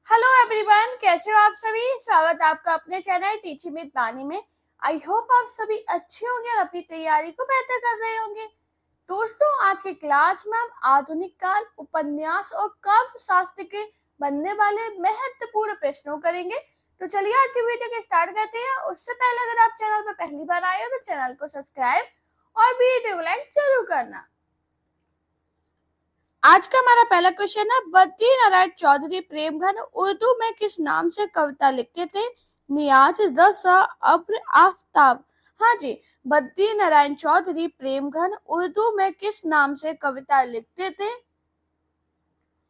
Hello everyone, कैसे हो आप सभी। स्वागत है आपका अपने चैनल टीचिंग विद बानी में। आई होप आप सभी अच्छे होंगे और अपनी तैयारी को बेहतर कर रहे होंगे। दोस्तों, आज की क्लास में हम आधुनिक काल, उपन्यास और काव्य शास्त्र के बनने वाले महत्वपूर्ण प्रश्नों करेंगे। तो चलिए आज की वीडियो के स्टार्ट करते हैं। उससे पहले अगर आप चैनल पर पहली बार आए हो तो चैनल को सब्सक्राइब और वीडियो को लाइक जरूर करना। आज का हमारा पहला क्वेश्चन है, बद्री नारायण चौधरी प्रेमघन उर्दू में किस नाम से कविता लिखते थे। नियाज, दशा, अब्र, आफताब। हाँ जी, बद्री नारायण चौधरी प्रेमघन उर्दू में किस नाम से कविता लिखते थे।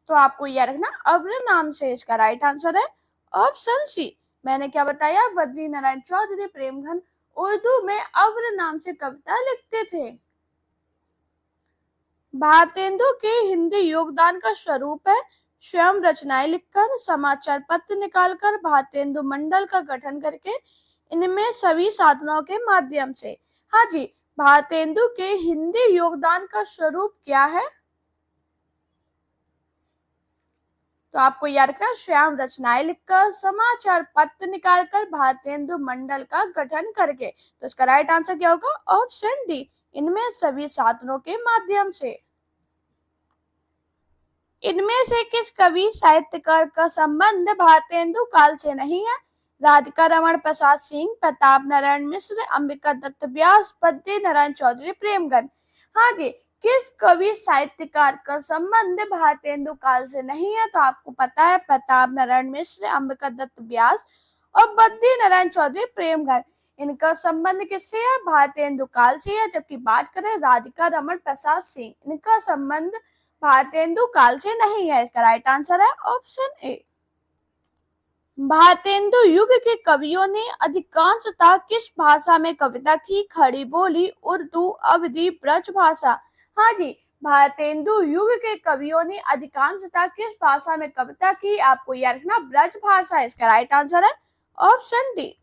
तो आपको यह रखना, अब्र नाम से इसका राइट आंसर है ऑप्शन सी। मैंने क्या बताया, बद्री नारायण चौधरी प्रेमघन उर्दू में अब्र नाम से कविता लिखते थे। भारतेंदु के हिंदी योगदान का स्वरूप है स्वयं रचनाएं लिखकर, समाचार पत्र निकालकर, भारतेंदु मंडल का गठन करके, इनमें सभी साधनों के माध्यम से। हाँ जी, भारतेंदु के हिंदी योगदान का स्वरूप क्या है। तो आपको याद रखना, स्वयं रचनाएं लिखकर, समाचार पत्र निकालकर, भारतेंदु मंडल का गठन करके। तो इसका राइट आंसर क्या होगा, ऑप्शन डी, इनमें सभी साधनों के माध्यम से। इनमें से किस कवि साहित्यकार का संबंध भारतेंदु काल से नहीं है। राधिका रमण प्रसाद सिंह, प्रताप नारायण मिश्र, अंबिका दत्त व्यास, बद्री नारायण चौधरी प्रेमगन। हाँ जी, किस कवि साहित्यकार का संबंध भारतेंदु काल से नहीं है। तो आपको पता है, प्रताप नारायण मिश्र, अंबिका दत्त व्यास और बद्री नारायण चौधरी प्रेमगन। इनका संबंध किससे है, भारतेंदु काल से है। जबकि बात करें राधिका रमण प्रसाद सिंह, इनका संबंध भारतेंदु काल से नहीं है। इसका राइट आंसर है ऑप्शन ए। भारतेंदु युग के कवियों ने अधिकांशतः किस भाषा में कविता की। खड़ी बोली, उर्दू, अवधी, ब्रज भाषा। हाँ जी, भारतेंदु युग के कवियों ने अधिकांशतः किस भाषा में कविता की। आपको याद रखना, ब्रज भाषा। इसका राइट आंसर है ऑप्शन डी।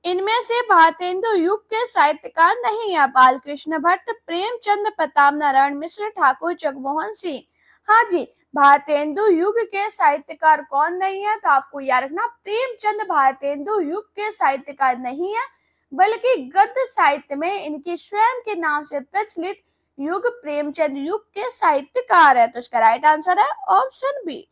इनमें से भारतेंदु युग के साहित्यकार नहीं है। बालकृष्ण भट्ट, प्रेमचंद, प्रताप नारायण मिश्र, ठाकुर जगमोहन सिंह। हाँ जी, भारतेंदु युग के साहित्यकार कौन नहीं है। तो आपको याद रखना, प्रेमचंद भारतेंदु युग के साहित्यकार नहीं है, बल्कि गद्य साहित्य में इनके स्वयं के नाम से प्रचलित युग प्रेमचंद युग के साहित्यकार है। तो इसका राइट आंसर है ऑप्शन बी।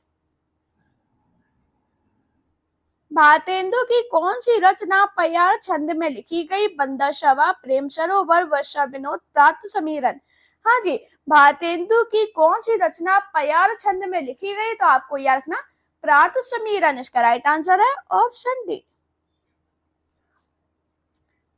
भारतेंदु की कौन सी रचना पयार छंद में लिखी गई। बंदर सभा, प्रेम सरोवर, वर्षा विनोद, प्रात समीरन। हाँ जी, भारतेंदु की कौन सी रचना पयार छंद में लिखी गई। तो आपको याद रखना, प्रात समीरन। इसका राइट आंसर है ऑप्शन डी।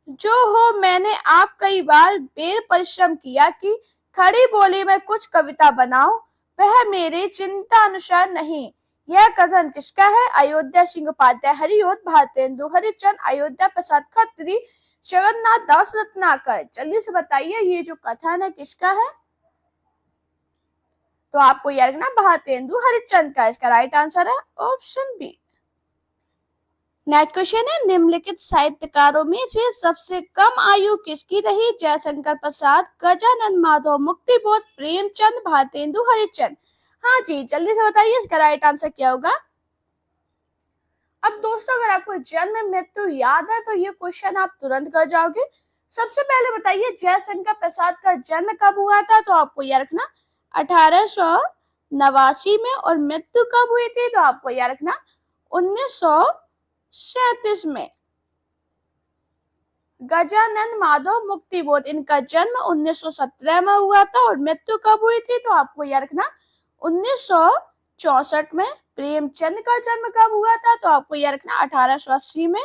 जो हो मैंने आप कई बार बेर परिश्रम किया कि खड़ी बोली में कुछ कविता बनाओ, वह मेरी चिंता अनुसार नहीं। यह कथन किसका है। अयोध्या सिंह उपाध्याय हरिओत, भारतेंदु हरिचंद, अयोध्या प्रसाद खत्री, जगन्नाथ दास रत्नाकर। जल्दी से बताइए, ये जो कथन है किसका है। तो आपको याद रखना, भारतेंदु हरिचंद का। इसका राइट आंसर है ऑप्शन बी। नेक्स्ट क्वेश्चन है, निम्नलिखित साहित्यकारों में से सबसे कम आयु किसकी रही। जयशंकर प्रसाद, गजानन माधव, मुक्तिबोध, प्रेमचंद, भारतेंदु हरिचंद। हाँ जी, जल्दी से बताइए, इसका राइट आंसर क्या होगा। अब दोस्तों, अगर आपको जन्म मृत्यु याद है तो ये क्वेश्चन आप तुरंत कर जाओगे। सबसे पहले बताइए, जयशंकर प्रसाद का जन्म कब हुआ था। तो आपको याद रखना 1889 में। और मृत्यु कब हुई थी। तो आपको याद रखना 1937 में। गजानन माधव मुक्तिबोध, इनका जन्म 1917 में हुआ था और मृत्यु कब हुई थी। तो आपको याद रखना 1964 में। प्रेमचंद का जन्म कब हुआ था। तो आपको याद रखना 1880 में।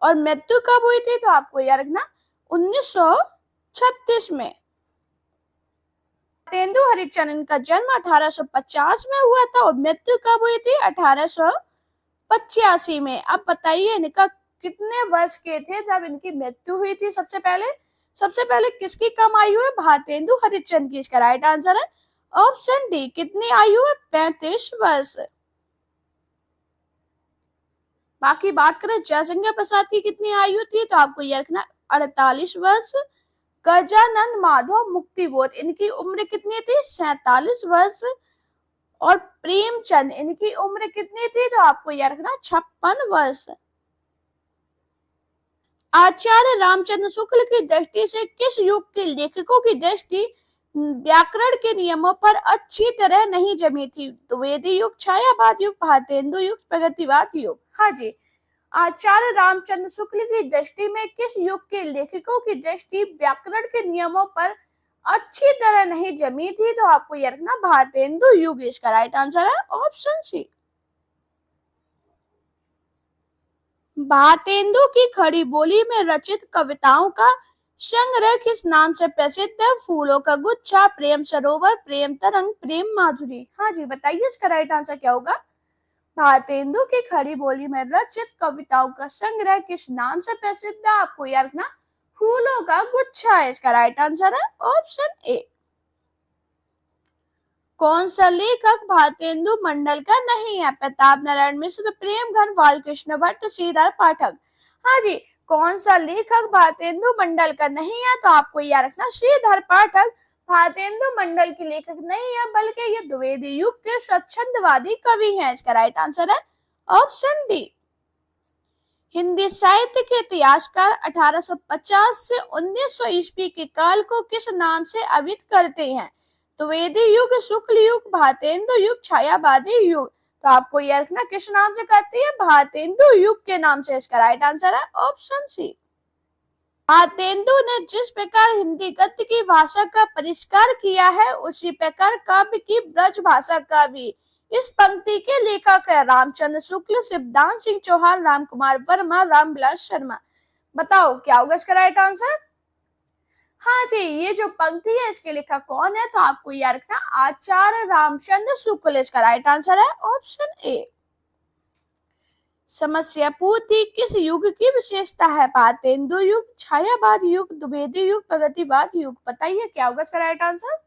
और मृत्यु कब हुई थी। तो आपको याद रखना 1936 में। भारतेंदु हरिचंद, इनका जन्म 1850 में हुआ था और मृत्यु कब हुई थी, 1885 में। अब बताइए, इनका कितने वर्ष के थे जब इनकी मृत्यु हुई थी। सबसे पहले किसकी कम आयु है, भारतेंदु हरिचंद की। इसका राइट आंसर है ऑप्शन डी। कितनी आयु है, 35 वर्ष। बाकी बात करें जयशंकर प्रसाद की कितनी आयु थी। तो आपको यह रखना 48 वर्ष। गजानन माधव मुक्तिबोध, इनकी उम्र कितनी थी, 47 वर्ष। और प्रेमचंद, इनकी उम्र कितनी थी? तो आपको याद रखना 56 वर्ष। आचार्य रामचंद्र शुक्ल की दृष्टि से किस युग के लेखकों की दृष्टि व्याकरण के नियमों पर अच्छी तरह नहीं जमी थी? द्विवेदी युग, छायावाद युग, भारतेंदु युग, प्रगतिवाद युग। हाँ जी, आचार्य रामचंद्र शुक्ल की दृष्टि में किस युग के लेखकों की दृष्टि व्याकरण के नियमों पर अच्छी तरह नहीं जमी थी? तो आपको यह रखना भारतेंदु युग इसका राइट आंसर है ऑप्शन सी। भारतेंदु की खड़ी बोली में रचित कविताओं का संग्रह किस नाम से प्रसिद्ध है? फूलों का गुच्छा, प्रेम सरोवर, प्रेम तरंग, प्रेम माधुरी। हाँ जी, बताइए इसका राइट आंसर क्या होगा? भारतेंदु की खड़ी बोली में रचित कविताओं का संग्रह किस नाम से प्रसिद्ध है? आपको याद रखना फूलों का गुच्छा है इसका राइट आंसर है ऑप्शन ए। कौन सा लेखक भारतेंदु मंडल का नहीं है? प्रताप नारायण मिश्र, प्रेमघन, बालकृष्ण भट्ट, श्रीधर पाठक। हाँ जी, कौन सा लेखक भारतेंदु मंडल का नहीं है? तो आपको याद रखना श्रीधर पाठक भारतेंदु मंडल के लेखक नहीं है, बल्कि ये द्विवेदी युग के स्वच्छंदवादी कवि हैं। इसका राइट आंसर है ऑप्शन डी। हिंदी साहित्य के इतिहासकार 1850 से 1900 ईस्वी के काल को किस नाम से अभिहित करते हैं? द्विवेदी युग, शुक्ल युग, भारतेंदु युग, छायावादी युग। तो आपको यह रखना किस नाम से कहते हैं? भारतेंदु युग के नाम से। इसका राइट आंसर है ऑप्शन सी। भारतेंदु ने जिस प्रकार हिंदी गद्य की भाषा का परिष्कार किया है, उसी प्रकार काव्य की ब्रज भाषा का भी। इस पंक्ति के लेखक है रामचंद्र शुक्ल, शिवदान सिंह चौहान, रामकुमार वर्मा, रामविलास शर्मा। बताओ क्या होगा इसका राइट आंसर? हाँ जी, ये जो पंक्ति है इसके लेखक कौन है? तो आपको याद रखना आचार्य रामचंद्र शुक्ल। इसका राइट आंसर है ऑप्शन ए। समस्या पूर्ति किस युग की विशेषता है? भारतेंदु युग, छायावाद युग, द्विवेदी युग, प्रगतिवाद युग। बताइए क्या होगा इसका राइट आंसर?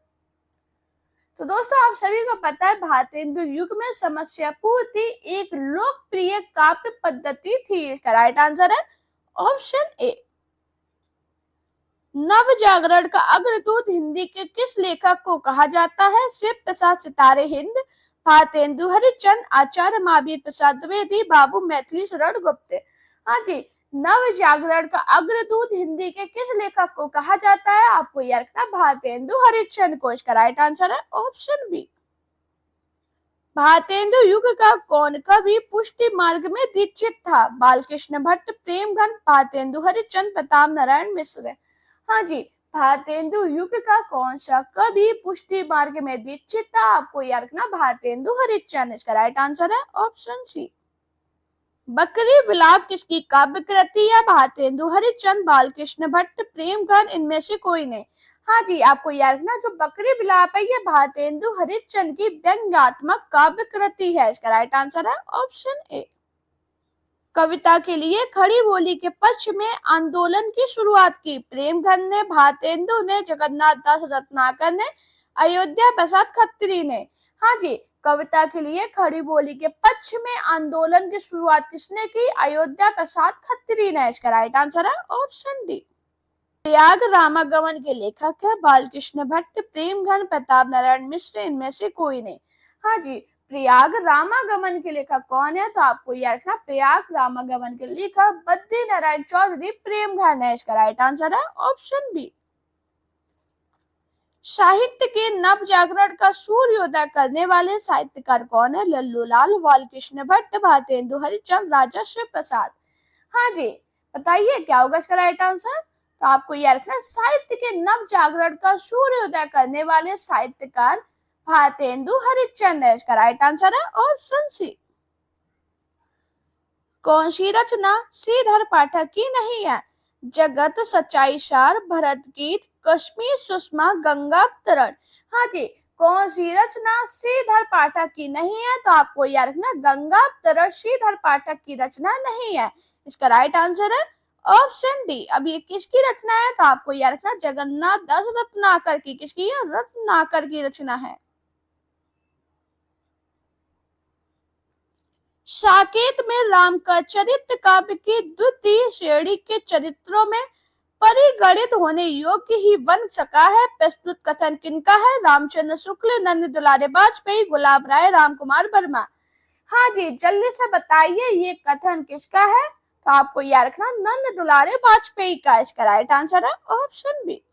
तो दोस्तों आप सभी को पता है भारतेंदु युग में समस्या पूर्ति एक लोकप्रिय काव्य पद्धति थी। इसका राइट आंसर है ऑप्शन ए। नव जागरण का अग्रदूत हिंदी के किस लेखक को कहा जाता है? शिव प्रसाद सितारे हिंद, भारतेंदु हरिश्चंद्र, आचार्य महावीर प्रसाद द्विवेदी, बाबू मैथिली शरण गुप्त। हाँ जी, नव जागरण का अग्रदूत हिंदी के किस लेखक को कहा जाता है? आपको याद रखना भारतेंदु हरिश्चंद्र को। इसका राइट आंसर है ऑप्शन बी। भारतेंदु युग का कौन कवि पुष्टि मार्ग में दीक्षित था? बालकृष्ण भट्ट, प्रेमघन, भारतेंदु हरिश्चंद्र, प्रताप नारायण मिश्र। हाँ जी, भारतेंदु युग का कौन सा कवि पुष्टि मार्ग में दीक्षित था? आपको याद रखना भारतेंदु हरिश्चंद्र। इसका राइट आंसर है ऑप्शन सी। बकरी विलाप किसकी काव्य कृति है? भारतेंदु हरिश्चंद्र, बालकृष्ण भट्ट, प्रेमघन, इनमें से कोई नहीं। हाँ जी, आपको याद रखना जो बकरी विलाप है ये भारतेंदु हरिश्चंद्र की व्यंग्यात्मक काव्य कृति है। इसका राइट आंसर है ऑप्शन ए। कविता के लिए खड़ी बोली के पक्ष में आंदोलन की शुरुआत की? प्रेमघन ने, भारतेंदु ने, जगन्नाथ दास रत्नाकर ने, अयोध्या प्रसाद खत्री ने। हाँ जी, कविता के लिए खड़ी बोली के पक्ष में आंदोलन की शुरुआत किसने की? अयोध्या प्रसाद खत्री ने। इसका राइट आंसर है ऑप्शन डी। प्रयाग रामागमन के लेखक है बालकृष्ण भट्ट, प्रेमघन, प्रताप नारायण मिश्र, इनमें से कोई नहीं। हाँ जी, प्रयाग रामागमन के लेखक कौन है? तो आपको याद रखना प्रयाग रामागमन के लेखक बद्री नारायण चौधरी प्रेमघन है। इसका राइट आंसर है ऑप्शन बी। साहित्य के नव जागरण का सूर्योदय करने वाले साहित्यकार कौन है? लल्लूलाल, बालकृष्ण भट्ट, भारतेंदु हरिश्चंद्र, राजर्षि प्रसाद। हाँ जी, बताइए क्या होगा इसका राइट आंसर? तो आपको याद रखना साहित्य के नव जागरण का सूर्योदय करने वाले साहित्यकार भारतेंदु हरिश्चंद्र है। इसका राइट आंसर है ऑप्शन सी। कौन सी रचना श्रीधर पाठक की नहीं है? जगत, सच्चाई सार, भरत गीत, कश्मीर सुषमा, गंगा अवतरण। हाँ जी, कौन सी रचना श्रीधर पाठक की नहीं है? तो आपको याद रखना गंगा अवतरण श्रीधर पाठक की रचना नहीं है। इसका राइट आंसर है ऑप्शन डी। अब ये किसकी रचना है? तो आपको याद रखना जगन्नाथ दास रत्नाकर की। किसकी है? रत्नाकर की रचना है। साकेत में राम का चरित्र काव्य की द्वितीय श्रेणी के चरित्रों में परिगणित होने योग्य ही बन सका है। प्रस्तुत कथन किनका है? रामचंद्र शुक्ल, नंद दुलारे वाजपेयी, गुलाब राय, राम कुमार वर्मा। हाँ जी, जल्दी से बताइए ये कथन किसका है? तो आपको याद रखना नंद दुलारे वाजपेयी का इसका राइट आंसर है ऑप्शन बी।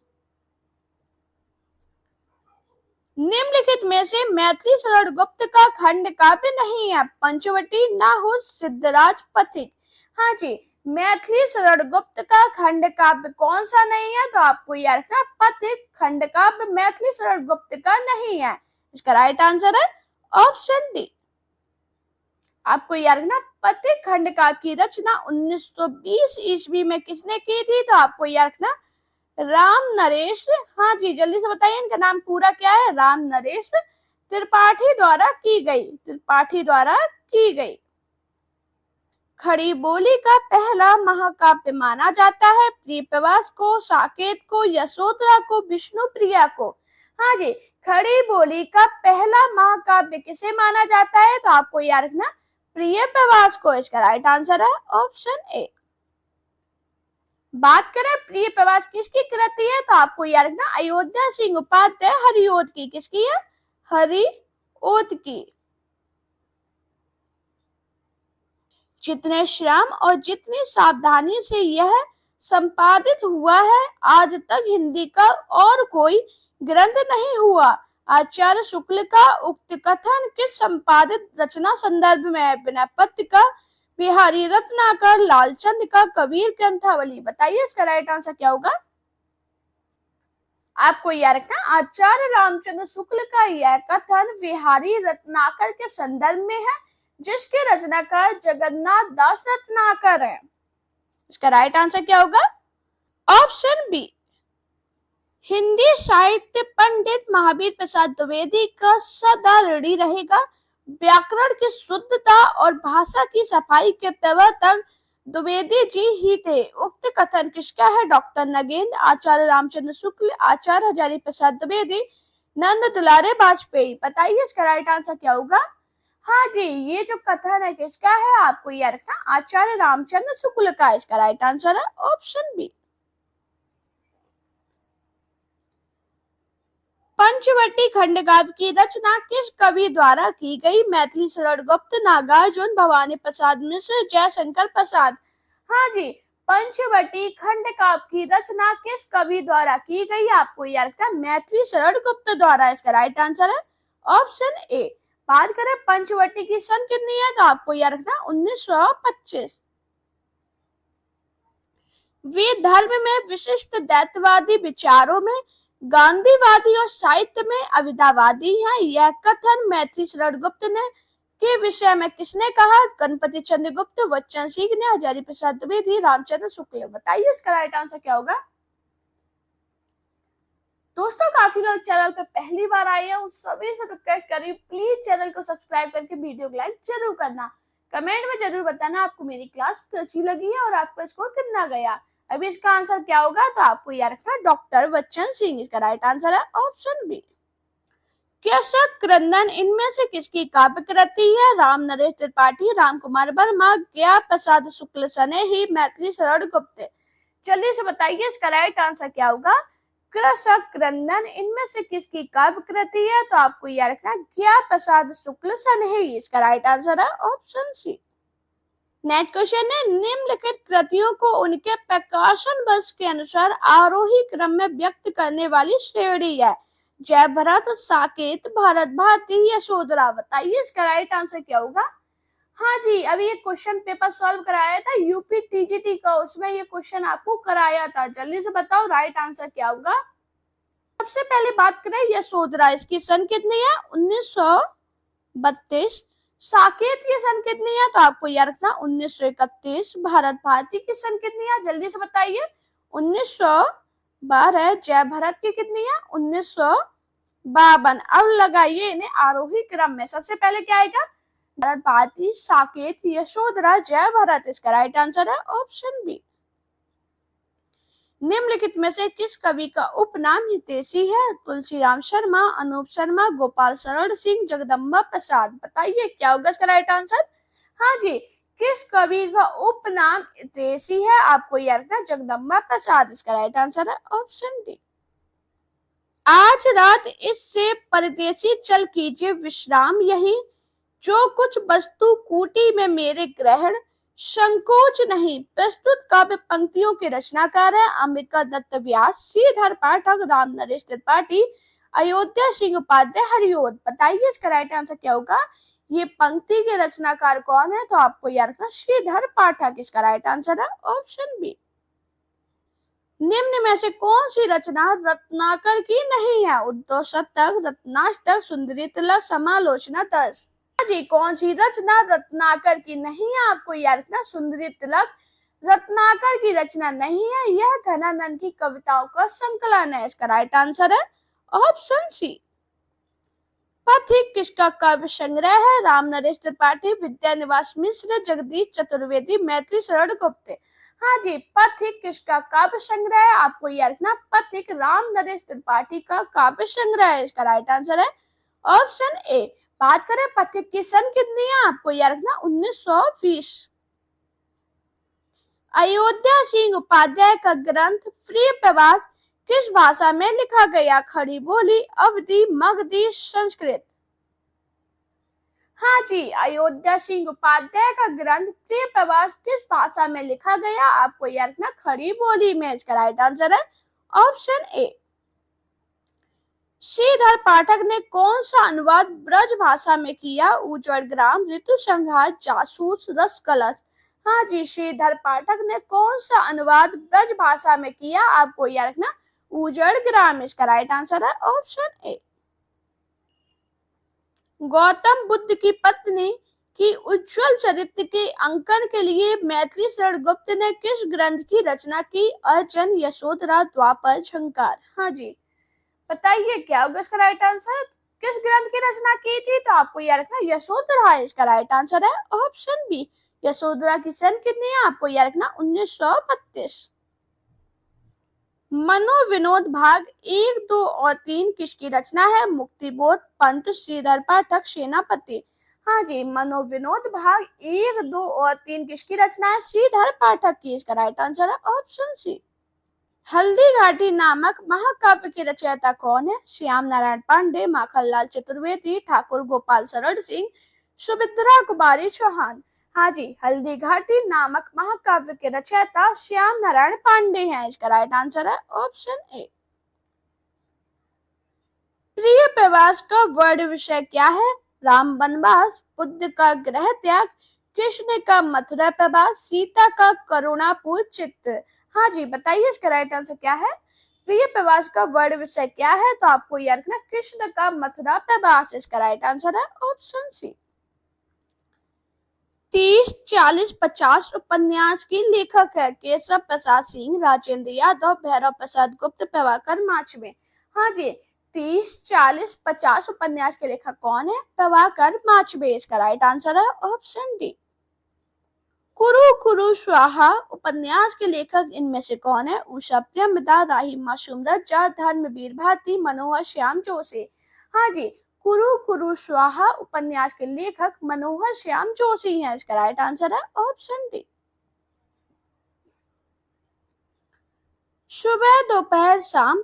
निम्नलिखित में से मैथिली शरण गुप्त का खंड काव्य नहीं है? पंचवटी, नाहुस, सिद्धराज, पथिक। हाँ जी, मैथिली शरण गुप्त का खंड काव्य कौन सा नहीं है? तो आपको याद रखना पथिक खंड काव्य मैथिली शरण गुप्त का नहीं है। इसका राइट आंसर है ऑप्शन डी। आपको याद रखना पथिक खंड काव्य की रचना 1920 ईस्वी में किसने की थी? तो आपको याद रखना राम नरेश, हाँ जी जल्दी से बताइए इनका नाम पूरा क्या है? राम नरेश त्रिपाठी द्वारा की गई, त्रिपाठी द्वारा की गई। खड़ी बोली का पहला महाकाव्य माना जाता है प्रिय प्रवास को, साकेत को, यशोधरा को, विष्णु प्रिया को। हाँ जी, खड़ी बोली का पहला महाकाव्य किसे माना जाता है? तो आपको याद रखना प्रिय प्रवास को। इसका राइट आंसर है ऑप्शन ए। बात करें प्रिय प्रवास किसकी कृति है? तो आपको याद रखना अयोध्या सिंह उपाध्याय हरिओद की। किसकी है? हरिओद की। जितने श्रम और जितनी सावधानी से यह संपादित हुआ है, आज तक हिंदी का और कोई ग्रंथ नहीं हुआ। आचार्य शुक्ल का उक्त कथन किस संपादित रचना संदर्भ में है? विनयपति का, बिहारी रत्नाकर, लालचंद का, कबीर ग्रंथावली। बताइए इसका राइट आंसर क्या होगा? आपको याद रखना आचार्य रामचंद्र शुक्ल का यह कथन बिहारी रत्नाकर के संदर्भ में है, जिसके रचनाकार जगन्नाथ दास रत्नाकर है। इसका राइट आंसर क्या होगा? Option B. हिंदी साहित्य पंडित महावीर प्रसाद द्विवेदी का सदा ऋणी रहेगा। व्याकरण की शुद्धता और भाषा की सफाई के प्रवर्तक द्विवेदी जी ही थे। उक्त कथन किसका है? डॉक्टर नगेंद्र, आचार्य रामचंद्र शुक्ल, आचार्य हजारी प्रसाद द्विवेदी, नंद दुलारे वाजपेयी। बताइए इसका राइट आंसर क्या होगा? हाँ जी, ये जो कथन है किसका है? आपको याद रखना आचार्य रामचंद्र शुक्ल का। इसका राइट आंसर है ऑप्शन बी। पंचवटी खंड काव्य की रचना किस कवि द्वारा की गई? मैथिली शरण गुप्त, नागार्जुन, भवानी प्रसाद मिश्र, जयशंकर प्रसाद। हाँ जी, पंचवटी खंड काव्य की रचना किस कवि द्वारा की गई? आपको याद रखना मैथिली शरण गुप्त द्वारा। इसका राइट आंसर है ऑप्शन ए। बात करें पंचवटी की सन कितनी है? तो आपको याद रखना 1925। वे धर्म में विशिष्ट दैत्यवादी विचारों में गांधीवादी और साहित्य में अविदावादी हैं। यह कथन मैथिली शरण गुप्त ने के विषय में किसने कहा? गणपति चंद्र गुप्त, वचन सिंह ने, हजारी प्रसाद द्विवेदी, रामचंद्र शुक्ल। बताइए इसका राइट आंसर क्या होगा? दोस्तों, काफी लोग चैनल पे पहली बार आए हैं, उस सभी से रिक्वेस्ट करिए प्लीज चैनल को सब्सक्राइब करके वीडियो को लाइक जरूर करना। कमेंट में जरूर बताना आपको मेरी क्लास कैसी लगी है और आपका स्कोर कितना गया। अभी इसका आंसर क्या होगा? तो आपको याद रखना डॉक्टर वचन सिंह। इसका राइट आंसर है ऑप्शन बी। कृषक क्रंदन इनमें से किसकी काव्य कृति है? राम नरेश त्रिपाठी, राम कुमार वर्मा, ज्ञा प्रसाद शुक्ल सने ही, मैथिली शरण गुप्त। जल्दी से बताइए इसका राइट आंसर क्या होगा? कृषक क्रंदन इनमें से किसकी काव्य कृति है? तो आपको याद रखना ज्ञा प्रसाद शुक्ल सने ही। इसका राइट आंसर है ऑप्शन सी। नेक्स्ट क्वेश्चन है निम्नलिखित कृतियों को उनके प्रकाशन वर्ष के अनुसार आरोही क्रम में व्यक्त करने वाली श्रेणी है? जय भरत, साकेत, भारत भारती, यशोधरा। बताइए इसका राइट आंसर क्या होगा? हाँ जी, अभी ये क्वेश्चन पेपर सॉल्व कराया था यूपी टीजीटी का, उसमें ये क्वेश्चन आपको कराया था। जल्दी से बताओ राइट आंसर क्या होगा? सबसे पहले बात करें यशोधरा, इसकी सन कितनी है? 1932। साकेत की सन कितनी है? तो आपको याद रखना 1931। भारत भारती की सन कितनी है? जल्दी से बताइए 1912। जय भारत की कितनी है? 1952। अब लगाइए इन्हें आरोही क्रम में। सबसे पहले क्या आएगा? भारत भारती, साकेत, यशोधरा, जय भारत। इसका राइट आंसर है ऑप्शन बी। निम्नलिखित में से किस कवि का उपनाम हितैषी है? तुलसीराम शर्मा, अनूप शर्मा, गोपाल शरण सिंह, जगदम्बा प्रसाद। बताइए क्या होगा इसका राइट आंसर? हाँ जी, किस कवि का उपनाम हितैषी है? आपको याद रखना जगदम्बा प्रसाद। इसका राइट आंसर है ऑप्शन डी। आज रात इससे परदेसी चल कीजिए विश्राम यही, जो कुछ वस्तु कूटी में मेरे ग्रहण, संकोच नहीं। प्रस्तुत काव्य पंक्तियों के रचनाकार है अंबिका दत्त व्यास, श्रीधर पाठक, राम नरेश त्रिपाठी, अयोध्या सिंह उपाध्याय, हरिओद। बताइए इसका राइट आंसर क्या होगा? ये पंक्ति के रचनाकार कौन है? तो आपको याद रखना श्रीधर पाठक। इसका राइट आंसर है ऑप्शन बी। निम्न में से कौन सी रचना रत्नाकर की नहीं है? उद्धव शतक, रत्नाष्टक, सुंदरी तिलक, समालोचना दस। जी कौन सी रचना रत्नाकर की नहीं है? आपको याद रखना सुंदरी तिलक रत्नाकर की रचना नहीं है, यह घनानंद की कविताओं का संकलन है। इसका राइट आंसर है ऑप्शन सी। पथिक किसका काव्य संग्रह है? राम नरेश त्रिपाठी, विद्यानिवास मिश्र, जगदीश चतुर्वेदी, मैत्री शरण गुप्त। हाँ जी, पथिक किसका काव्य संग्रह है? आपको याद रखना पथिक राम नरेश त्रिपाठी का काव्य संग्रह है। इसका राइट आंसर है ऑप्शन ए। बात करें पथिक की सन कितनी है? आपको याद रखना 1920। अयोध्या सिंह उपाध्याय का ग्रंथ प्रिय प्रवास किस भाषा में लिखा गया? खड़ी बोली, अवधी, मगधी, संस्कृत। हाँ जी, अयोध्या सिंह उपाध्याय का ग्रंथ प्रिय प्रवास किस भाषा में लिखा गया? आपको याद रखना खड़ी बोली में। इसका राइट आंसर है ऑप्शन ए। श्रीधर पाठक ने कौन सा अनुवाद ब्रज भाषा में किया? उजड़ ग्राम, ऋतु संहार, जासूस, रस कलश। हाँ जी, श्रीधर पाठक ने कौन सा अनुवाद ब्रज भाषा में किया? आपको याद रखना उजड़ ग्राम। इसका राइट आंसर है ऑप्शन ए। गौतम बुद्ध की पत्नी की उज्जवल चरित्र के अंकन के लिए मैथिली शरण गुप्त ने किस ग्रंथ की रचना की? अर्जुन, यशोधरा, द्वापर, झंकार। हाँ जी, बताइए क्या होगा इसका राइट आंसर? किस ग्रंथ की रचना की थी? तो आपको याद रखना यशोधरा। इसका राइट आंसर है ऑप्शन बी। यशोधरा की सन कितनी है? आपको याद रखना 1932। मनोविनोद भाग 1, 2 और 3 किसकी रचना है? मुक्तिबोध, पंत, श्रीधर पाठक, सेनापति। हाँ जी, मनोविनोद भाग 1, 2 और 3 किसकी रचना है? श्रीधर पाठक की। इसका राइट आंसर है ऑप्शन सी। हल्दी घाटी नामक महाकाव्य के रचयिता कौन है? श्याम नारायण पांडे, माखनलाल चतुर्वेदी, ठाकुर गोपाल शरण सिंह, सुमित्रा कुमारी चौहान। हाँ जी, हल्दी घाटी नामक महाकाव्य के रचयिता श्याम नारायण पांडे हैं। इसका राइट आंसर है ऑप्शन ए। प्रिय प्रवास का वर्ण विषय क्या है? राम वनवास, बुद्ध का गृह त्याग, कृष्ण का मथुरा प्रवास, सीता का करुणापूर्ण चित्त। हाँ जी, बताइए इसका राइट आंसर क्या है? प्रिय प्रवास का वर्ण विषय क्या है? तो आपको याद रखना कृष्ण का मथुरा प्रवास। इसका राइट आंसर है ऑप्शन सी। 30, 40, 50 उपन्यास की लेखक है? केशव प्रसाद सिंह, राजेंद्र यादव, भैरव प्रसाद गुप्त, प्रभाकर माचवे। हाँ जी, 30, 40, 50 उपन्यास के लेखक कौन है? प्रभाकर माचवे। इसका राइट आंसर है ऑप्शन डी। कुरु कुरु स्वाहा उपन्यास के लेखक इनमें से कौन है? उषा प्रेमदा, राही मासूम रज्जा, धर्मवीर भारती, मनोहर श्याम जोशी। हाँ जी, कुरु कुरु स्वाहा उपन्यास के लेखक मनोहर श्याम जोशी हैं। इसका राइट आंसर है ऑप्शन डी। सुबह दोपहर शाम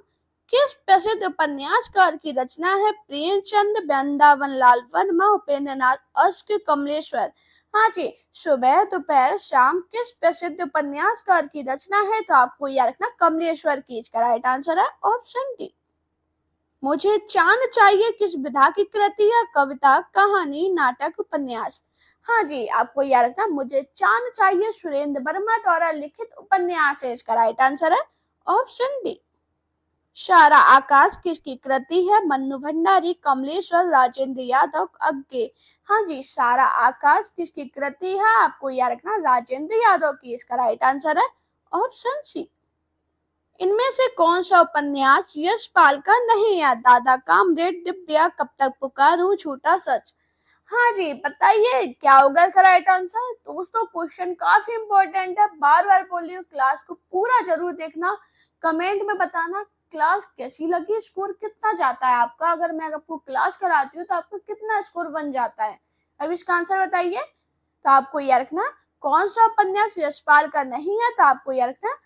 किस प्रसिद्ध उपन्यासकार की रचना है? प्रेमचंद, वृंदावन लाल वर्मा, उपेंद्र नाथ अश्क, कमलेश्वर। हाँ जी, सुबह दोपहर शाम किस प्रसिद्ध उपन्यासकार की रचना है? तो आपको याद रखना कमलेश्वर की। इसका राइट आंसर है ऑप्शन डी। मुझे चांद चाहिए किस विधा की कृति है? कविता, कहानी, नाटक, उपन्यास। हाँ जी, आपको याद रखना मुझे चांद चाहिए सुरेंद्र वर्मा द्वारा लिखित उपन्यास है। इसका राइट आंसर है ऑप्शन डी। सारा आकाश किसकी कृति है? मन्नू भंडारी, कमलेश्वर, राजेंद्र यादव, अज्ञे। हाँ जी, सारा आकाश किसकी कृति है? आपको याद रखना राजेंद्र यादव की। इसका राइट आंसर है ऑप्शन सी। इनमें से कौन सा उपन्यास यशपाल का नहीं है? दादा कामरेड, दिव्या, कब तक पुकारूं, झूठा सच। हाँ जी, बताइए क्या होगा इसका राइट आंसर? दोस्तों क्वेश्चन काफी इंपॉर्टेंट है, बार बार बोल रही हूँ, क्लास को पूरा जरूर देखना, कमेंट में बताना क्लास कैसी लगी, स्कोर कितना जाता है आपका। अगर मैं आपको क्लास कराती हूँ तो आपका कितना स्कोर बन जाता है? अब इसका आंसर बताइए। तो आपको याद रखना कौन सा उपन्यास यशपाल का नहीं है? तो आपको याद रखना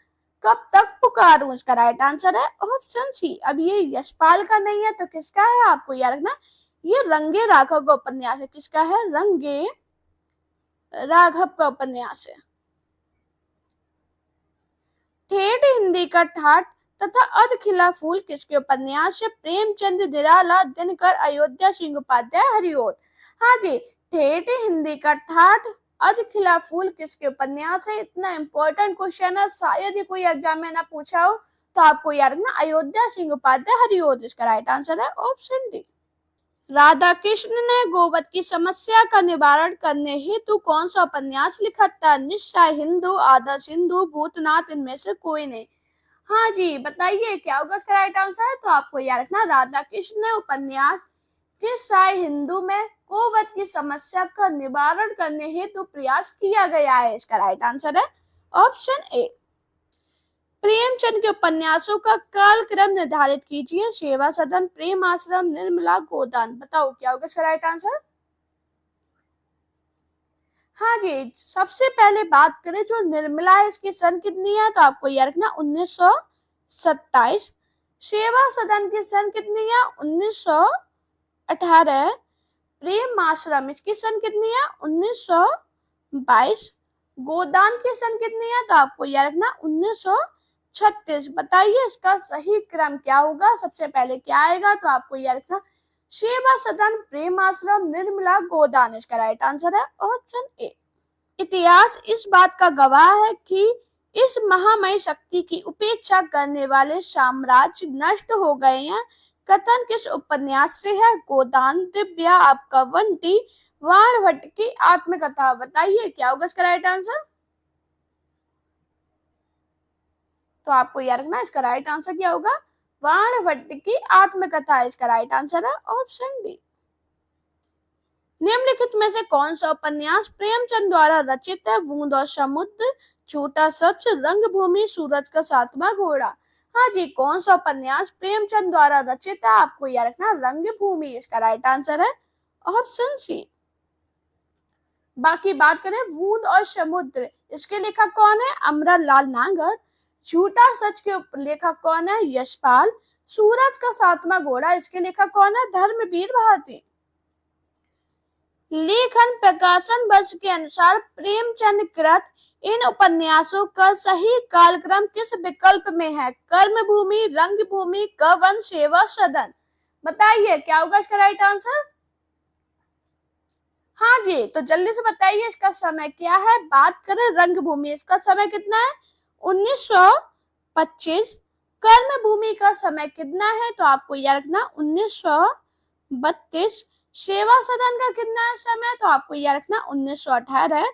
कब तक पुकारूं, इसका राइट आंसर है ऑप्शन सी। अब ये यशपाल का नहीं है तो किसका है? आपको याद रखना ये रंगे राघव का उपन्यास है। किसका है? रंगे राघव का उपन्यास है। ठेठ हिंदी का ठाठ तथा अध खिला फूल किसके उपन्यास है? प्रेमचंद, निराला, दिनकर, अयोध्या सिंह उपाध्याय, हरिओद। हाँ जी, ठेठ हिंदी का ठाठ अध खिला फूल किसके उपन्यास है? इतना इंपॉर्टेंट क्वेश्चन है, शायद ही कोई एग्जाम में ना पूछा हो, तो आपको याद रखना अयोध्या सिंह उपाध्याय, हरिओद। इसका राइट आंसर है ऑप्शन डी। राधा कृष्ण ने गोवध की समस्या का निवारण करने हेतु कौन सा उपन्यास लिखा था? निस्सहाय हिंदू, आदर्श हिंदू, भूतनाथ, इनमें से कोई नहीं। हाँ जी, बताइए क्या होगा इसका राइट आंसर है? तो आपको याद रखना राधा कृष्ण ने उपन्यास निस्सहाय हिंदू में गोवध की समस्या का निवारण करने हेतु प्रयास किया गया है। इसका राइट आंसर है ऑप्शन ए। प्रेमचंद के उपन्यासों का कालक्रम निर्धारित कीजिए। सेवा सदन, प्रेम आश्रम, निर्मला, गोदान। बताओ क्या होगा इसका राइट आंसर? हाँ जी, सबसे पहले बात करें जो निर्मला है, इसकी सन कितनी है? तो आपको याद रखना 1927। सेवा सदन की सन कितनी है? 1918। प्रेम आश्रम इसकी सन कितनी है? 1922। गोदान की सन कितनी है? तो आपको याद रखना 1936। बताइए इसका सही क्रम क्या होगा? सबसे पहले क्या आएगा? तो आपको याद रखना सेवा सदन, प्रेम आश्रम, निर्मला, गोदान। इसका राइट आंसर है ऑप्शन ए। इतिहास इस बात का गवाह है कि इस महामयी शक्ति की उपेक्षा करने वाले साम्राज्य नष्ट हो गए हैं। कथन किस उपन्यास से है? गोदान, दिव्या, आपका बंटी, वाणभट्ट की आत्मकथा। बताइए क्या होगा इसका राइट आंसर? तो आपको याद रखना इसका राइट आंसर क्या होगा? वाणभट्ट की आत्मकथा। इसका राइट आंसर है ऑप्शन डी। निम्नलिखित में से कौन सा उपन्यास प्रेमचंद द्वारा रचित है? बूंद और समुद्र, छोटा सच, रंगभूमि, सूरज का सातवां घोड़ा। हाँ जी, कौन सा उपन्यास प्रेमचंद द्वारा रचित है? आपको याद रखना रंगभूमि। इसका राइट आंसर है ऑप्शन सी। बाकी बात करें बूंद और समुद्र, इसके लेखक कौन है? अमरलाल नागर। झूठा सच के लेखक कौन है? यशपाल। सूरज का सातवां घोड़ा, इसके लेखक कौन है? धर्मवीर भारती। लेखन प्रकाशन वर्ष के अनुसार प्रेमचंद कृत इन उपन्यासों का सही कालक्रम किस विकल्प में है? कर्मभूमि, रंगभूमि, कवन, सेवा सदन। बताइए क्या होगा इसका राइट आंसर? हाँ जी, तो जल्दी से बताइए इसका समय क्या है? बात करें रंगभूमि, इसका समय कितना है? 1925। कर्मभूमि का समय कितना है? तो आपको याद रखना 1932। सेवा सदन का कितना है समय? तो आपको याद रखना 1918।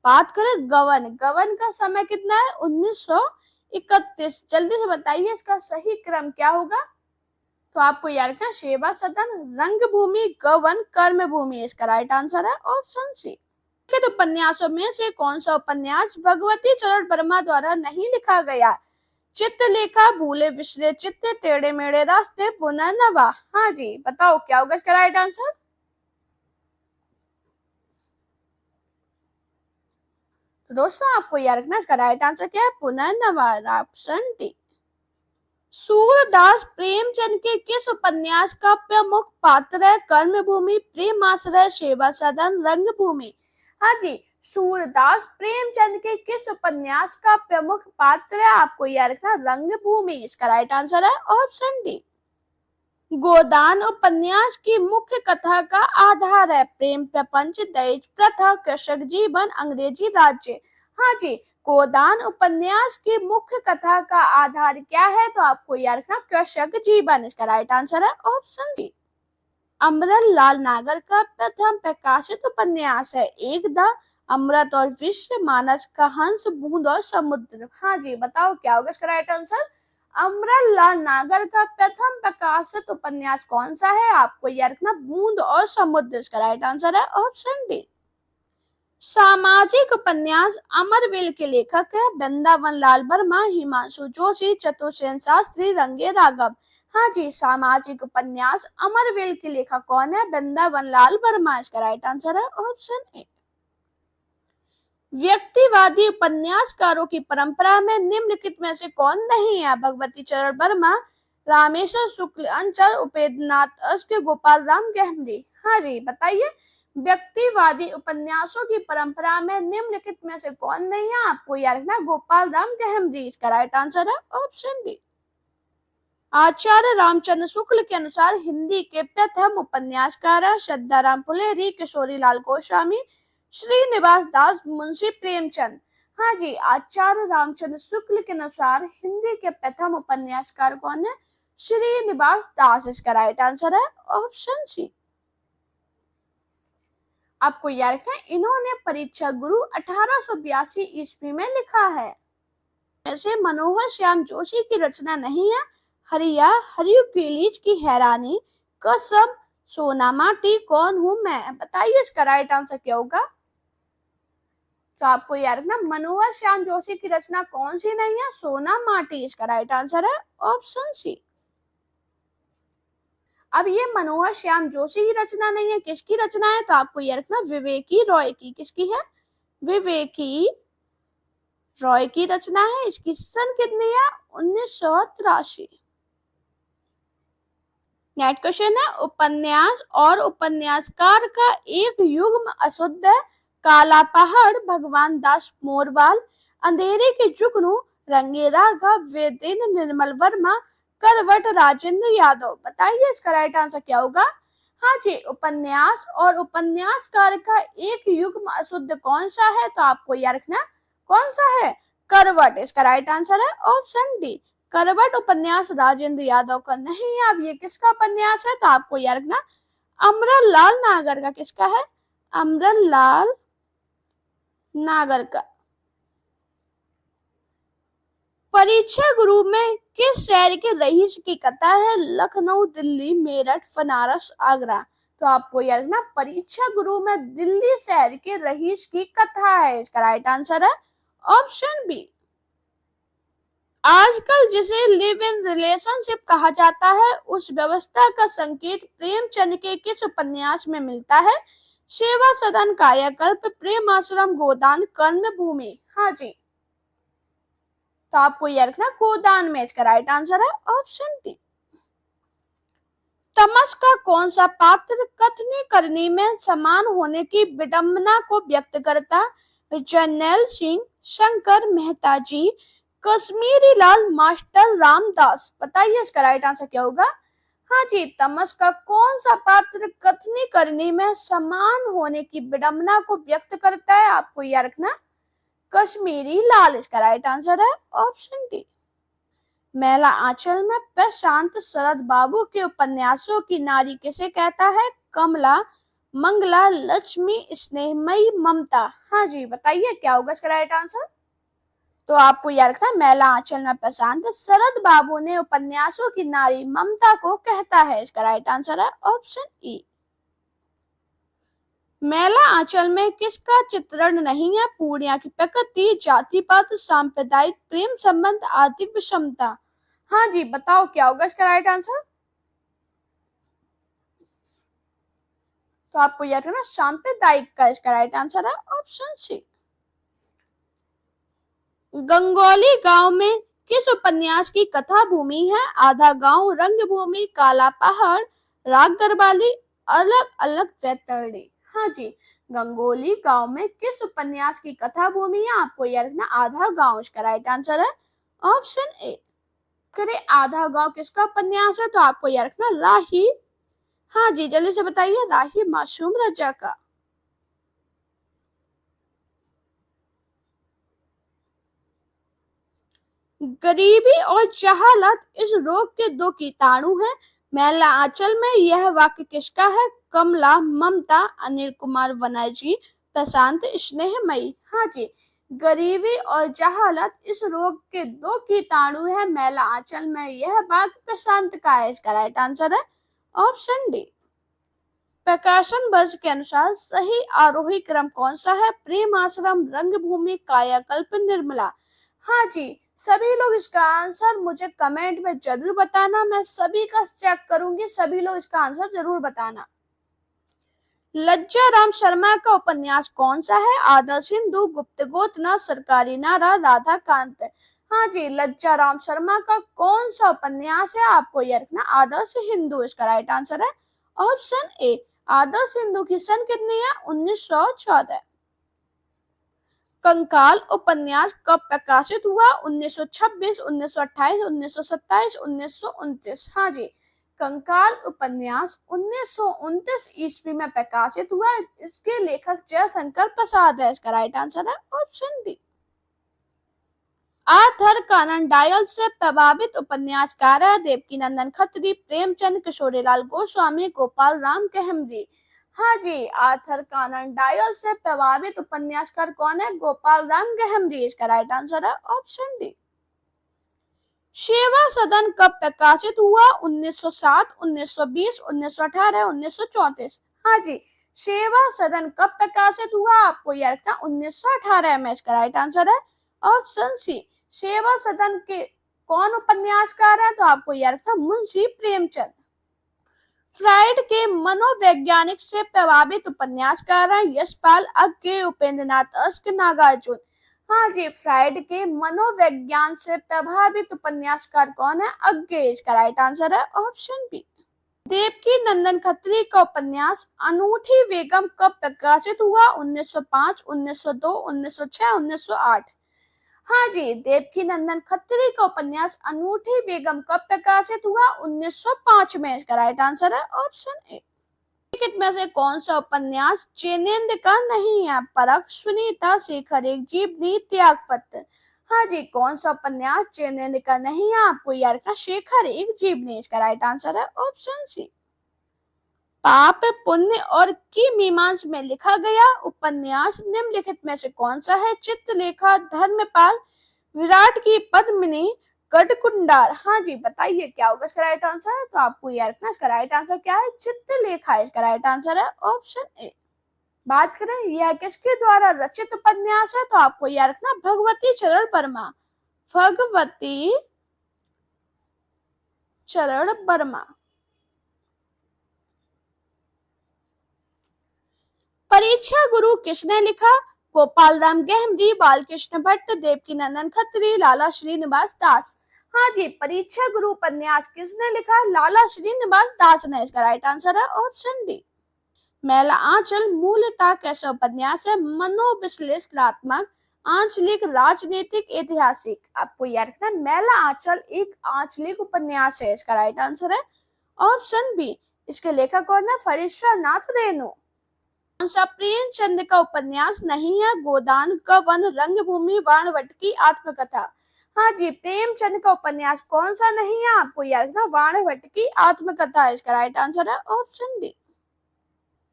बात करें गवन, गवन का समय कितना है? 1931। जल्दी से बताइए इसका सही क्रम क्या होगा? तो आपको याद रखना सेवा सदन, रंगभूमि, गवन, कर्मभूमि। इसका राइट आंसर है ऑप्शन सी। लिखित उपन्यासों में से कौन सा उपन्यास भगवती चरण वर्मा द्वारा नहीं लिखा गया? चित्रलेखा, भूले बिसरे चित्ते, टेढ़े मेढ़े रास्ते, पुनर्नवा। हाँ जी, बताओ क्या होगा इसका राइट आंसर? तो दोस्तों आपको याद रखना इसका राइट आंसर क्या है? पुनर्नवा, ऑप्शन डी। सूरदास प्रेमचंद के किस उपन्यास का प्रमुख पात्र है? कर्मभूमि, प्रेमाश्रय, सेवा सदन, रंगभूमि। हाँ जी, सूरदास प्रेमचंद के किस उपन्यास का प्रमुख पात्र है? आपको याद रखना रंगभूमि। इसका राइट आंसर है ऑप्शन डी। गोदान उपन्यास की मुख्य कथा का आधार है? प्रेम प्रपंच, दहेज प्रथा, कृषक जीवन, अंग्रेजी राज्य। हाँ जी, गोदान उपन्यास की मुख्य कथा का आधार क्या है? तो आपको याद रखना कृषक जीवन। इसका राइट आंसर है ऑप्शन सी। अमरल लाल नागर का प्रथम प्रकाशित उपन्यास है? एकदा, अमृत और विश्व, मानस का हंस, बूंद और समुद्र। हाँ जी, बताओ क्या होगा इसका राइट आंसर? अमरलाल नागर का प्रथम प्रकाशित उपन्यास कौन सा है? आपको याद रखना बूंद और समुद्र। इसका राइट आंसर है ऑप्शन डी। सामाजिक उपन्यास अमरवेल के लेखक है? वृंदावन लाल वर्मा, हिमांशु जोशी, चतुर्सेन शास्त्री, रंगे राघव। हाँ जी, सामाजिक उपन्यास अमरवेल के लेखक कौन है? वृंदावन लाल वर्मा। इसका राइट आंसर है ऑप्शन ए। व्यक्तिवादी उपन्यासकारों की परंपरा में निम्नलिखित में से कौन नहीं है? भगवती चरण वर्मा, रामेश्वर शुक्ल अंचल, उपेंद्रनाथ अश्क, गोपाल राम गहमरी। हाँ जी, बताइए। व्यक्तिवादी उपन्यासों की परंपरा में निम्नलिखित में से कौन नहीं है? आपको याद रखना, गोपाल राम गहमरी इसका राइट आंसर है ऑप्शन डी। आचार्य रामचंद्र शुक्ल के अनुसार हिंदी के प्रथम उपन्यासकार है श्रद्धाराम फुलेरी, किशोरीलाल गोस्वामी, श्रीनिवास दास, मुंशी प्रेमचंद। हाँ जी, आचार्य रामचंद्र शुक्ल के अनुसार हिंदी के प्रथम उपन्यासकार कौन है? श्रीनिवास दास इसका राइट आंसर है ऑप्शन सी। आपको याद रखना है, इन्होंने परीक्षा गुरु 1882 ईस्वी में लिखा है। ऐसे मनोहर श्याम जोशी की रचना नहीं है? हरिया, हरक्यूलिस की हैरानी, कसम, सोना माटी, कौन हूं मैं। बताइए इसका राइट आंसर क्या होगा? तो आपको याद रखना, मनोहर श्याम जोशी की रचना कौन सी नहीं है? सोना माटी इसका राइट आंसर है ऑप्शन सी। अब ये मनोहर श्याम जोशी की रचना नहीं है, किसकी रचना है? तो आपको याद रखना, विवेकी रॉय की। किसकी है? विवेकी रॉय की रचना है। इसकी सन कितनी है? 1983। नेक्स्ट क्वेश्चन है, उपन्यास और उपन्यासकार का एक युग्म अशुद्ध है। काला पहाड़, भगवान दास मोरवाल, अंधेरे के जुगनू, रंगे राघव, वेदेन निर्मल वर्मा, करवट राजेंद्र यादव। बताइए इसका राइट आंसर क्या होगा? हाँ जी, उपन्यास और उपन्यासकार का एक युग्म अशुद्ध कौन सा है? तो आपको याद रखना, कौन सा है? करवट इसका राइट आंसर है ऑप्शन डी। करवट उपन्यास राजेंद्र यादव का नहीं है। अब ये किसका उपन्यास है? तो आपको याद रखना, अमरलाल नागर का। किसका है? अमरलाल नागर का। परीक्षा गुरु में किस शहर के रईस की कथा है? लखनऊ, दिल्ली, मेरठ, बनारस, आगरा। तो आपको याद रखना, परीक्षा गुरु में दिल्ली शहर के रईस की कथा है। इसका राइट आंसर है ऑप्शन बी। आजकल जिसे लिव इन रिलेशनशिप कहा जाता है, उस व्यवस्था का संकेत प्रेमचंद के किस उपन्यास में मिलता है? सेवा सदन, कायाकल्प, प्रेम आश्रम, गोदान, कर्म भूमि। हाँ जी, तो आपको यह रखना, गोदान में इसका राइट आंसर है ऑप्शन डी। तमस का कौन सा पात्र कथनी करनी में समान होने की विडंबना को व्यक्त करता? जर्नैल सिंह, शंकर मेहता जी, कश्मीरी लाल, मास्टर रामदास। बताइए इसका राइट आंसर क्या होगा? हाँ जी, तमस का कौन सा पात्र कथनी करनी में समान होने की विडंबना को व्यक्त करता है? आपको याद रखना, कश्मीरी लाल इसका राइट आंसर है ऑप्शन डी। मैला आंचल में प्रशांत शरद बाबू के उपन्यासों की नारी किसे कहता है? कमला, मंगला, लक्ष्मी, स्नेहमयी, ममता। हाँ जी, बताइए क्या होगा इसका राइट आंसर? तो आपको याद रखना, मैला आंचल में प्रशांत शरद बाबू ने उपन्यासों की नारी ममता को कहता है। इसका राइट आंसर है ऑप्शन ई। मैला आंचल में किसका चित्रण नहीं है? पूर्णिया की प्रकृति, जाति पात, सांप्रदायिक प्रेम संबंध, आर्थिक विषमता। हाँ जी, बताओ क्या होगा इसका राइट आंसर? तो आपको याद रखना, सांप्रदायिक का इसका राइट आंसर है ऑप्शन सी। गंगौली गांव में किस उपन्यास की कथा भूमि है? आधा गांव, रंगभूमि, काला पहाड़, राग दरबारी, अलग अलग जैतरणी। हाँ जी, गंगोली गांव में किस उपन्यास की कथा भूमि है? आपको याद रखना, आधा गांव इसका राइट आंसर है ऑप्शन ए। करे आधा गांव किसका उपन्यास है? तो आपको याद रखना, राही। हाँ जी, जल्दी से बताइए, राही मासूम रजा का। गरीबी और जहालत इस रोग के दो कीटाणु हैं। मैला आंचल में यह वाक्य किसका है? कमला, ममता, अनिल कुमार बनर्जी, प्रशांत स्नेहमयी। हाँ जी, गरीबी और जहालत इस रोग के दो कीटाणु है। मैला आंचल में यह वाक्य प्रशांत का है। इसका राइट आंसर है ऑप्शन डी। प्रकाशन वर्ष के अनुसार सही आरोही क्रम कौन सा है? प्रेम आश्रम, रंगभूमि, कायाकल्प, निर्मला। हाँ जी, सभी लोग इसका आंसर मुझे कमेंट में जरूर बताना, मैं सभी का चेक करूंगी, सभी लोग इसका आंसर जरूर बताना। लज्जा राम शर्मा का उपन्यास कौन सा है? आदर्श हिंदू, गुप्त गोतना, सरकारी नारा, राधा कांत। हाँ जी, लज्जा राम शर्मा का कौन सा उपन्यास है? आपको यह रखना आदर्श हिंदू इसका राइट आंसर है ऑप्शन ए। आदर्श हिंदू की सन कितनी है? 1914। कंकाल उपन्यास कब प्रकाशित हुआ? 1926, 1928, 1927, 1929। हाँ जी, कंकाल उपन्यास 1929 ईस्वी में प्रकाशित हुआ। इसके लेखक जयशंकर प्रसाद है। इसका राइट आंसर है option D. Arthur Conan Doyle से प्रभावित उपन्यासकार है? देवकीनंदन खत्री, प्रेमचंद, किशोरीलाल गोस्वामी, गोपाल राम गहमरी। हाँ जी, आर्थर कॉनन डॉयल से प्रभावित उपन्यासकार कौन है? गोपाल राम गहमरी। इसका राइट आंसर है ऑप्शन डी। सेवा सदन कब प्रकाशित हुआ? 1907, 1920, 1918, 1934। हाँ जी, सेवा सदन कब प्रकाशित हुआ? आपको याद रखना 1918 में। इसका राइट आंसर है ऑप्शन सी। सेवा सदन के कौन उपन्यासकार है? तो आपको याद रखना मुंशी प्रेमचंद। फ्राइड के मनोवैज्ञानिक से प्रभावित उपन्यासकार है? यशपाल, अज्ञे, उपेंद्रनाथ अश्क, नागार्जुन। हाँ जी, फ्राइड के मनोविज्ञान से प्रभावित उपन्यासकार कौन है? अज्ञे। इसका राइट आंसर है ऑप्शन बी। देवकी नंदन खत्री का उपन्यास अनूठी बेगम कब प्रकाशित हुआ? 1905, 1902, 1906, 1908। हाँ जी, देवकी नंदन खत्री का उपन्यास अनूठी बेगम कब प्रकाशित हुआ? 1905 में। इसका राइट आंसर है ऑप्शन ए। निम्नलिखित में से कौन सा उपन्यास चैनेन्द्र का नहीं है? परख, सुनीता, शेखर एक जीवनी, त्यागपत्र। हाँ जी, कौन सा उपन्यास चैनेन्द्र का नहीं है? आपको याद रखना शेखर एक जीवनी। इसका राइट आंसर है ऑप्शन सी। पाप, पुण्य और की मीमांस में लिखा गया उपन्यास निम्नलिखित में से कौन सा है? चित्रलेखा, धर्मपाल, विराट की पद्मिनी, गढ़कुंडार। हाँ जी, बताइए क्या होगा इसका राइट आंसर? तो आपको याद रखना इसका राइट आंसर क्या है? चित्रलेखा। इसका राइट आंसर है ऑप्शन ए। बात करें यह किसके द्वारा रचित उपन्यास है? तो आपको याद रखना भगवती चरण वर्मा। भगवती चरण वर्मा। परीक्षा गुरु किसने लिखा? गोपाल राम गहमरी, बालकृष्ण भट्ट, देवकीनंदन खत्री, लाला श्रीनिवास दास। हाँ जी, परीक्षा गुरु उपन्यास किसने लिखा? लाला श्रीनिवास दास ने। इसका राइट आंसर है ऑप्शन डी। मैला आंचल मूलतः कैसा उपन्यास है? मनोविश्लेषणात्मक, आंचलिक, राजनीतिक, ऐतिहासिक। आपको याद रखना मैला आंचल एक आंचलिक उपन्यास है। इसका राइट आंसर है ऑप्शन बी। इसके लेखक कौन है? फरीश्वर नाथ रेणु। कौन सा प्रेमचंद का उपन्यास नहीं है? गोदान का वन, रंगभूमि, वाणवट की आत्मकथा। हाँ जी, प्रेमचंद का उपन्यास कौन सा नहीं है? आपको याद रखना वाणवट की आत्मकथा। इसका राइट आंसर है ऑप्शन डी।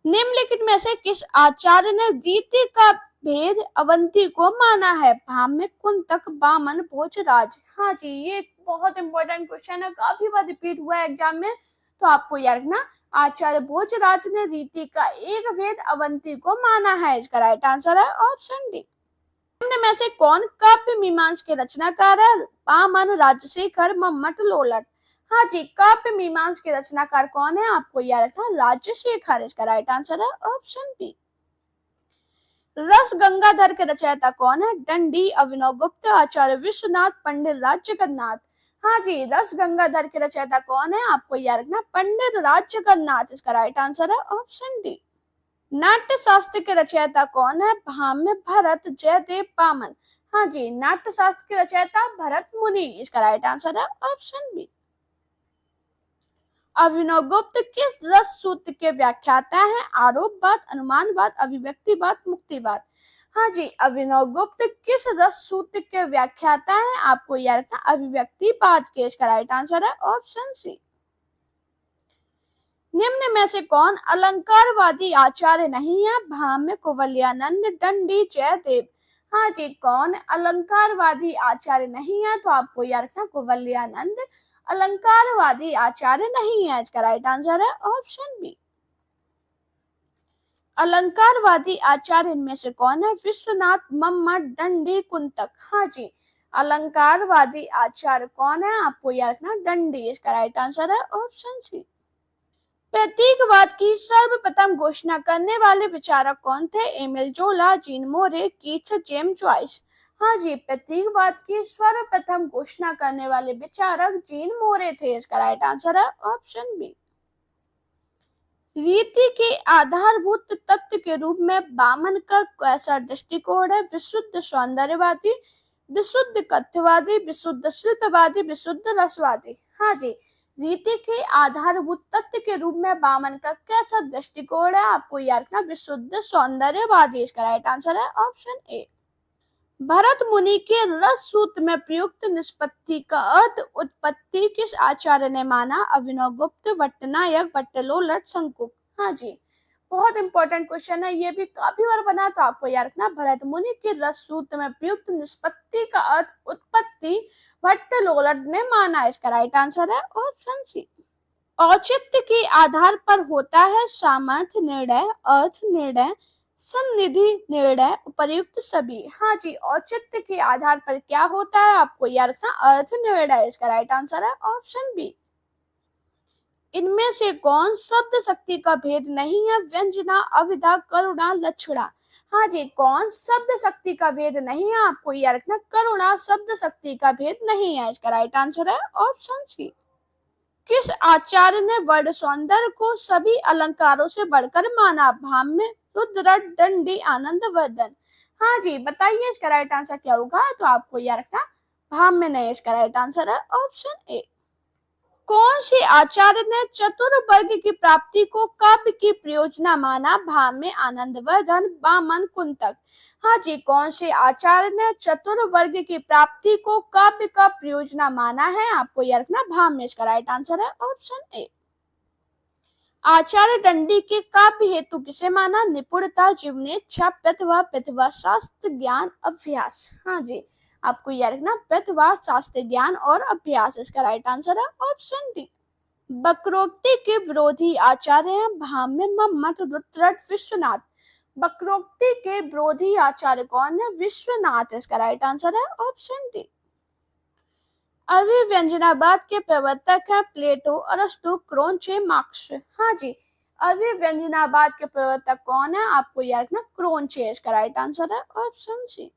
निम्नलिखित में से किस आचार्य ने रीति का भेद अवंती को माना है? भाम्य, कुंतक, बामन, भोजराज। हाँ जी, ये बहुत इंपॉर्टेंट क्वेश्चन है, काफी बार रिपीट हुआ है एग्जाम में, तो आपको याद रखना आचार्य भोजराज ने रीति का एक भेद अवंती को माना है। इसका राइट आंसर है ऑप्शन डी। निम्न में से कौन काव्य मीमांस के रचनाकार है? बामन, राजशेखर, मम्मट, लोलट। हाँ जी, काव्य मीमांस के रचनाकार कौन है? आपको याद रखना राजशेखर। इसका राइट आंसर है ऑप्शन बी। रस गंगाधर के रचयिता कौन है? दंडी, अभिनव गुप्त, आचार्य विश्वनाथ, पंडित राज जगन्नाथ। हाँ जी, रस गंगाधर के रचयिता कौन है? आपको याद रखना पंडित राज जगन्नाथ। इसका राइट आंसर है ऑप्शन डी। नाट्य शास्त्र के रचयिता कौन है? भाम्य, भरत, जयदेव, बामन। हाँ जी, नाट्य शास्त्र के रचयिता भरत मुनि। इसका राइट आंसर है ऑप्शन बी। अभिनव गुप्त किस रस सूत्र के व्याख्याता हैं? आरोपवाद, अनुमानवाद, अभिव्यक्तिवाद, मुक्तिवाद। हाँ जी, अभिनव गुप्त किस रस सूत्र के व्याख्याता हैं? आपको याद रखना अभिव्यक्तिवाद के। इसका राइट आंसर है ऑप्शन सी। निम्न में से कौन अलंकारवादी आचार्य नहीं है? भाम्य, कुवलयानंद, दंडी, जयदेव। हाँ जी, कौन अलंकारवादी आचार्य नहीं है? तो आपको याद रखना कुवलयानंद अलंकारवादी आचार्य नहीं है। इसका राइट आंसर है ऑप्शन बी। अलंकारवादी आचार्य इनमें से कौन है? विश्वनाथ, मम्मट, दंडी, कुंतक। हाँ जी, अलंकारवादी आचार्य कौन है? आपको याद रखना दंडी। इसका राइट आंसर है ऑप्शन सी। प्रतीकवाद की सर्वप्रथम घोषणा करने वाले विचारक कौन थे? एमिल जोला, जीन मोरे, कीट्स, जेम्स जॉयस। हाँ जी, प्रतीकवाद की सर्वप्रथम घोषणा करने वाले विचारक जीन मोरे थे। इसका राइट आंसर है ऑप्शन बी। रीति के आधारभूत तत्व के रूप में वामन का कैसा दृष्टिकोण है? विशुद्ध सौंदर्यवादी, विशुद्ध कथ्यवादी, विशुद्ध शिल्पवादी, विशुद्ध रसवादी। हाँ जी, रीति के आधारभूत तत्व के रूप में वामन का कैसा दृष्टिकोण है? आपको याद रखना विशुद्ध सौंदर्यवादी। इसका राइट आंसर है ऑप्शन ए। भरत मुनि के रस सूत्र में प्रयुक्त निष्पत्ति का अर्थ उत्पत्ति किस आचार्य ने माना? अभिनव गुप्त, भट्टनायक, भट्टलोलट, शंकुक। हाँ जी, बहुत इंपॉर्टेंट क्वेश्चन है, ये भी काफी बार बना, तो आपको याद रखना भरत मुनि के रस सूत्र में प्रयुक्त निष्पत्ति का अर्थ उत्पत्ति भट्टलोलट ने माना। इसका राइट आंसर है ऑप्शन सी। औचित्य के आधार पर होता है सामर्थ्य निर्णय, अर्थ निर्णय, सन्निधि निर्णय, उपर्युक्त सभी। हाँ जी, औचित्य के आधार पर क्या होता है? आपको याद रखना अर्थ निर्णय। इसका राइट आंसर है ऑप्शन बी। इनमें से कौन शब्द शक्ति का भेद नहीं है? व्यंजना, अभिधा, करुणा, लक्षणा। हाँ जी, कौन शब्द शक्ति का भेद नहीं है? आपको याद रखना करुणा शब्द शक्ति का भेद नहीं है। इसका राइट आंसर है ऑप्शन सी। किस आचार्य ने वर्ण सौंदर्य को सभी अलंकारों से बढ़कर माना? भाम्य, रुद्र, दंडी, आनंद वर्धन। हाँ जी, बताइए इसका राइट आंसर क्या होगा? तो आपको याद रखना भाम्य नहीं। इसका राइट आंसर है ऑप्शन ए। कौन से आचार्य ने चतुर्वर्ग की प्राप्ति को काव्य की प्रयोजना माना? भाम्य, आनंदवर्धन, वामन, कुंतक। हाँ जी, कौन से आचार्य ने चतुर्वर्ग की प्राप्ति को काव्य का प्रयोजना माना है? आपको यह रखना भाम्य। इसका राइट आंसर है ऑप्शन ए। आचार्य दंडी के काव्य हेतु किसे माना? निपुणता, जीवनेच्छा, प्रतिभा, प्रतिभा शास्त्र, ज्ञान, अभ्यास। हाँ जी, आपको याद रखना प्रतिभा, शास्त्र, ज्ञान और अभ्यास। इसका राइट आंसर है ऑप्शन डी। वक्रोक्ति के विरोधी आचार्य हैं भाम्य, मम्मट, रुद्रट, विश्वनाथ। वक्रोक्ति के विरोधी आचार्य कौन है? विश्वनाथ। इसका राइट आंसर है ऑप्शन डी। अभिव्यंजनावाद के प्रवर्तक है प्लेटो, अरस्तु, क्रोन्चे, मार्क्स। हाँ जी, अभिव्यंजनावाद के प्रवर्तक कौन है? आपको याद रखना क्रोन्चे। इसका राइट आंसर है ऑप्शन सी।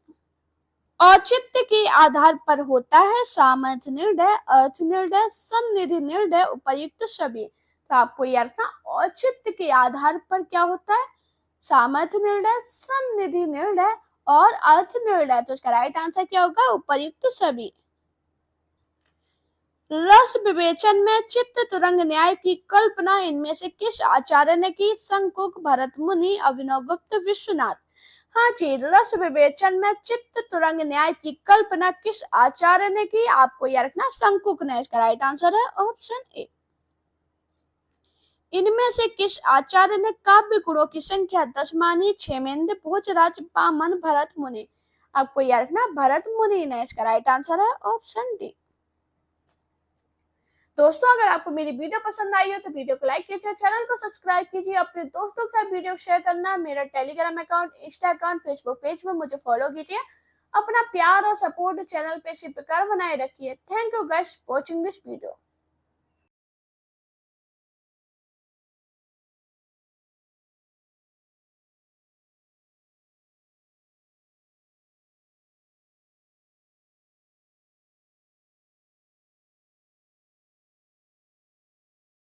औचित्य के आधार पर होता है सामर्थ्य निर्णय, अर्थ निर्णय, सन्निधि निर्णय, उपर्युक्त सभी। तो आपको याद रखना औचित्य के आधार पर क्या होता है? सामर्थ्य निर्णय, सन्निधि निर्णय और अर्थ निर्णय। तो इसका राइट आंसर क्या होगा? उपर्युक्त सभी। रस विवेचन में चित्त तुरंग न्याय की कल्पना इनमें से किस आचार्य ने की? शंकुक, भरत मुनि, अभिनव गुप्त, विश्वनाथ। हाँ जी, रस विवेचन में चित्त तुरंग न्याय की कल्पना किस आचार्य ने की? आपको याद रखना शंकुक ने। इसका राइट आंसर है ऑप्शन ए। इनमें से किस आचार्य ने काव्य गुणों की संख्या 10 मानी? क्षेमेंद्र, भोजराज, वामन, भरत मुनि। आपको याद रखना भरत मुनि ने। इसका राइट आंसर है ऑप्शन डी। दोस्तों, अगर आपको मेरी वीडियो पसंद आई हो तो वीडियो को लाइक कीजिए, चैनल को सब्सक्राइब कीजिए, अपने दोस्तों के साथ वीडियो शेयर करना, मेरा Telegram account, Insta account, Facebook page में मुझे फॉलो कीजिए। अपना प्यार और सपोर्ट चैनल पे इसी प्रकार बनाए रखिए। Thank you guys watching this video.